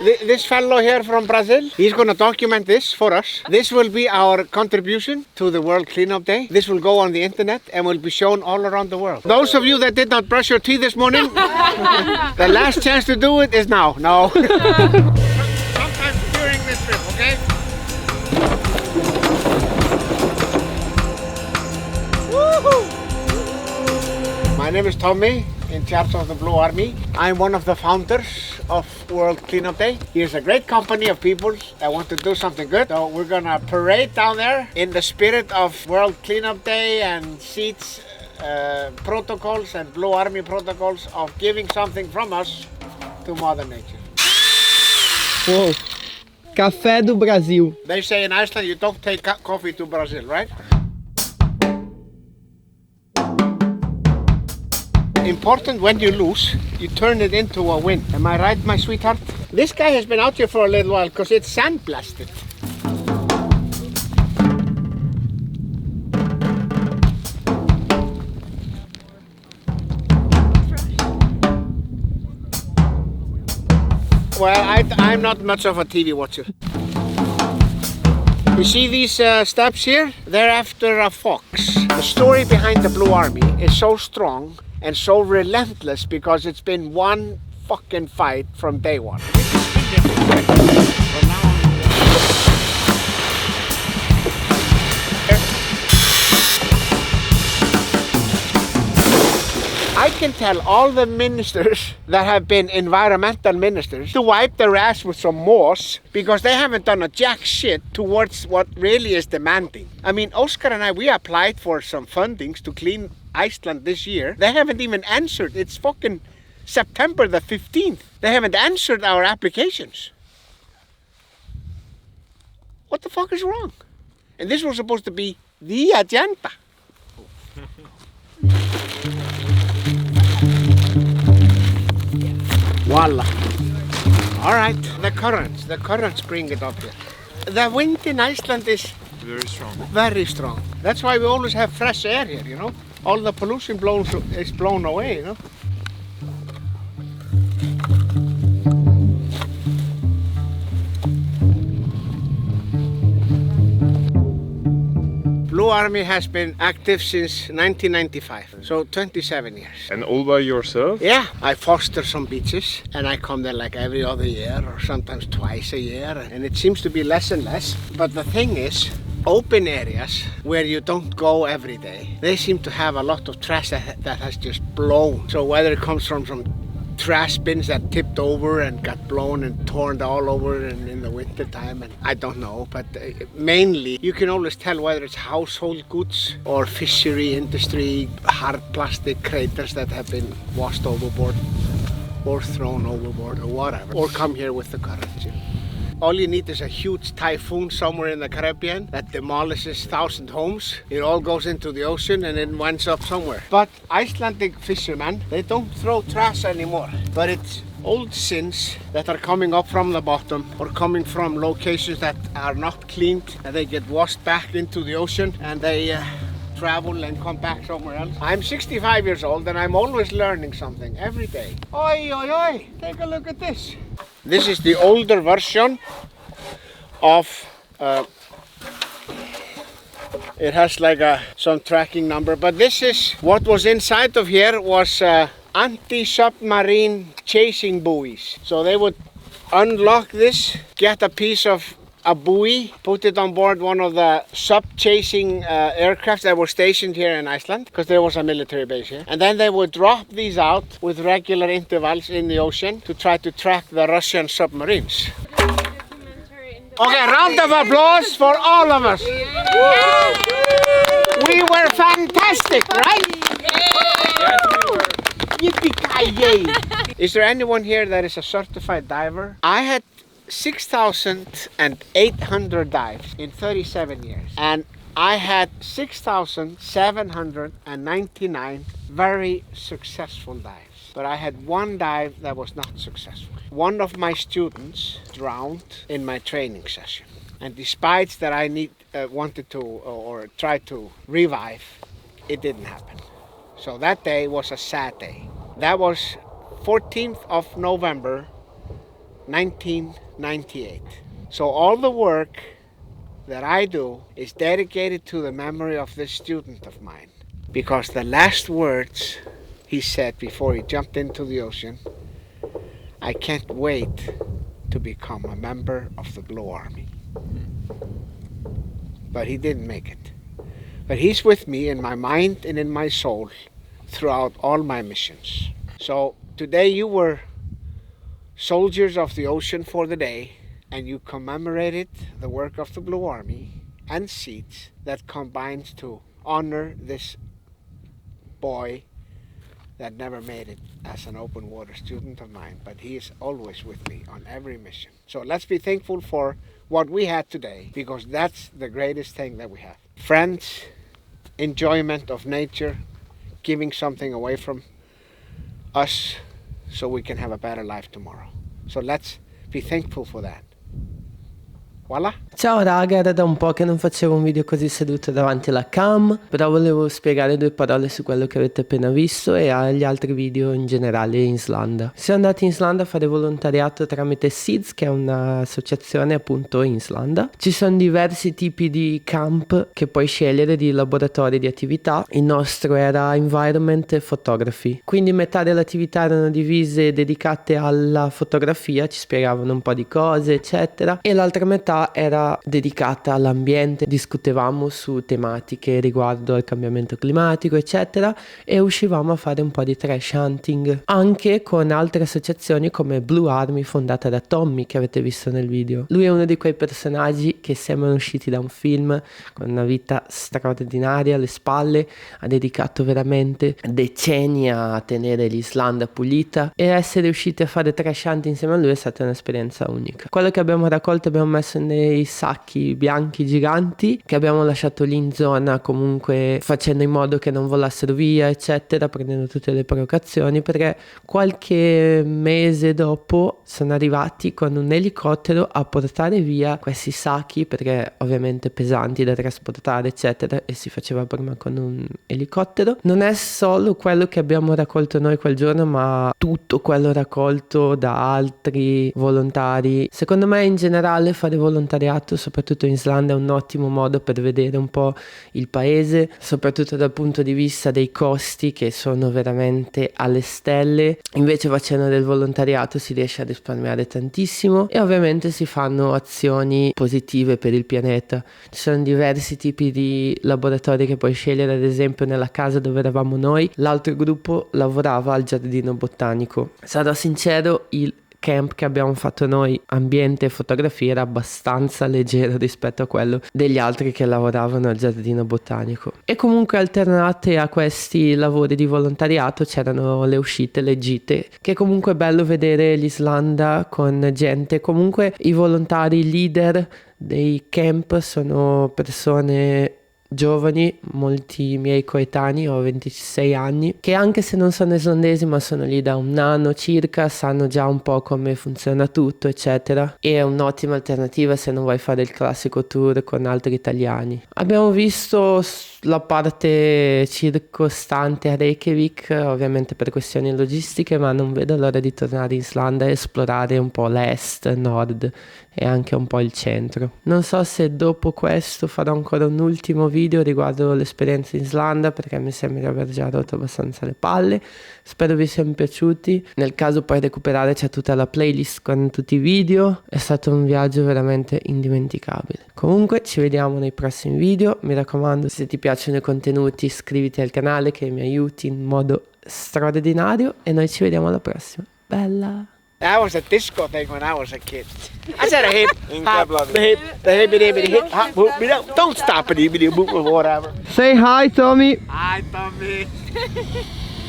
This fellow here from Brazil, he's going to document this for us. This will be our contribution to the World Cleanup Day. This will go on the internet and will be shown all around the world. Those of you that did not brush your teeth this morning, the last chance to do it is now. No. Sometimes during this trip, okay? Woohoo! My name is Tommy, in charge of the Blue Army. I'm one of the founders of World Cleanup Day. Here's a great company of people that want to do something good. So we're gonna parade down there in the spirit of World Cleanup Day and seats, protocols and Blue Army protocols of giving something from us to Mother Nature. Whoa. Café do Brasil. They say in Iceland you don't take coffee to Brazil, right? Important when you lose, you turn it into a win. Am I right, my sweetheart? This guy has been out here for a little while because it's sandblasted. Well, I'm not much of a TV watcher. You see these steps here? They're after a fox. The story behind the Blue Army is so strong and so relentless because it's been one fucking fight from day one. I can tell all the ministers that have been environmental ministers to wipe their ass with some moss because they haven't done a jack shit towards what really is demanding. I mean, Oscar and I, we applied for some fundings to clean Iceland this year. They haven't even answered. It's fucking September the 15th. They haven't answered our applications. What the fuck is wrong? And this was supposed to be the agenda. Voila. All right, the currents bring it up here. The wind in Iceland is very strong. Very strong. That's why we always have fresh air here, you know. All the pollution is blown away, you know. Blue Army has been active since 1995, so 27 years. And all by yourself? Yeah, I foster some beaches and I come there like every other year or sometimes twice a year, and it seems to be less and less. But the thing is, open areas where you don't go every day, they seem to have a lot of trash that has just blown. So whether it comes from some trash bins that tipped over and got blown and torn all over in the winter time, and I don't know, but mainly you can always tell whether it's household goods or fishery industry, hard plastic craters that have been washed overboard or thrown overboard or whatever, or come here with the currents. All you need is a huge typhoon somewhere in the Caribbean that demolishes 1,000 homes. It all goes into the ocean and it winds up somewhere. But Icelandic fishermen, they don't throw trash anymore. But it's old sins that are coming up from the bottom or coming from locations that are not cleaned, and they get washed back into the ocean and they travel and come back somewhere else. I'm 65 years old and I'm always learning something every day. Oi, oi, oi, take a look at this. This is the older version of, it has like some tracking number, but this is what was inside of here was anti-submarine chasing buoys. So they would unlock this, get a piece of a buoy, put it on board one of the sub-chasing aircraft that were stationed here in Iceland, because there was a military base here. And then they would drop these out with regular intervals in the ocean to try to track the Russian submarines. Okay, round of applause for all of us. We were fantastic, right? Yippee-ki-yay! Is there anyone here that is a certified diver? I had 6,800 dives in 37 years, and I had 6,799 very successful dives, but I had one dive that was not successful. One of my students drowned in my training session, and despite that I wanted to or tried to revive, it didn't happen. So that day was a sad day. That was 14th of November 1998. So all the work that I do is dedicated to the memory of this student of mine. Because the last words he said before he jumped into the ocean, I can't wait to become a member of the Blue Army. But he didn't make it. But he's with me in my mind and in my soul throughout all my missions. So today you were soldiers of the ocean for the day, and you commemorated the work of the Blue Army and seeds that combines to honor this boy that never made it as an open water student of mine, but he is always with me on every mission. So let's be thankful for what we had today, because that's the greatest thing that we have. Friends, enjoyment of nature, giving something away from us so we can have a better life tomorrow. So let's be thankful for that. Voilà. Ciao raga, era da un po' che non facevo un video così seduto davanti alla cam, però volevo spiegare 2 parole su quello che avete appena visto e agli altri video in generale in Islanda. Siamo andati in Islanda a fare volontariato tramite SEEDS, che è un'associazione appunto in Islanda. Ci sono diversi tipi di camp che puoi scegliere, di laboratori di attività. Il nostro era Environment e Photography, quindi metà delle attività erano divise dedicate alla fotografia, ci spiegavano un po' di cose eccetera, e l'altra metà era dedicata all'ambiente, discutevamo su tematiche riguardo al cambiamento climatico eccetera, e uscivamo a fare un po' di trash hunting anche con altre associazioni come Blue Army, fondata da Tommy, che avete visto nel video. Lui è uno di quei personaggi che sembrano usciti da un film, con una vita straordinaria alle spalle, ha dedicato veramente decenni a tenere l'Islanda pulita, e essere usciti a fare trash hunting insieme a lui è stata un'esperienza unica. Quello che abbiamo raccolto abbiamo messo nei sacchi bianchi giganti che abbiamo lasciato lì in zona, comunque facendo in modo che non volassero via eccetera, prendendo tutte le precauzioni, perché qualche mese dopo sono arrivati con un elicottero a portare via questi sacchi, perché ovviamente pesanti da trasportare eccetera, e si faceva prima con un elicottero. Non è solo quello che abbiamo raccolto noi quel giorno, ma tutto quello raccolto da altri volontari. Secondo me in generale fare volontariato, soprattutto in Islanda, è un ottimo modo per vedere un po' il paese, soprattutto dal punto di vista dei costi, che sono veramente alle stelle. Invece facendo del volontariato si riesce a risparmiare tantissimo, e ovviamente si fanno azioni positive per il pianeta. Ci sono diversi tipi di laboratori che puoi scegliere. Ad esempio nella casa dove eravamo noi, l'altro gruppo lavorava al giardino botanico. Sarò sincero, il camp che abbiamo fatto noi, ambiente e fotografia, era abbastanza leggero rispetto a quello degli altri che lavoravano al giardino botanico. E comunque alternate a questi lavori di volontariato c'erano le uscite, le gite, che comunque è bello vedere l'Islanda con gente. Comunque i volontari leader dei camp sono persone giovani, molti miei coetanei, ho 26 anni, che anche se non sono islandesi ma sono lì da un anno circa, sanno già un po' come funziona tutto eccetera, e è un'ottima alternativa se non vuoi fare il classico tour con altri italiani. Abbiamo visto la parte circostante a Reykjavik, ovviamente per questioni logistiche, ma non vedo l'ora di tornare in Islanda e esplorare un po' l'est, nord e anche un po' il centro. Non so se dopo questo farò ancora un ultimo video riguardo l'esperienza in Islanda, perché mi sembra di aver già rotto abbastanza le palle. Spero vi siano piaciuti. Nel caso puoi recuperare, c'è tutta la playlist con tutti i video. È stato un viaggio veramente indimenticabile. Comunque ci vediamo nei prossimi video. Mi raccomando, se ti piacciono i contenuti iscriviti al canale, che mi aiuti in modo straordinario, e noi ci vediamo alla prossima. Bella! That was a disco thing when I was a kid. I said a hip, hop, the hip, hop, don't stop it, whatever. Say hi Tommy! Hi, Tommy.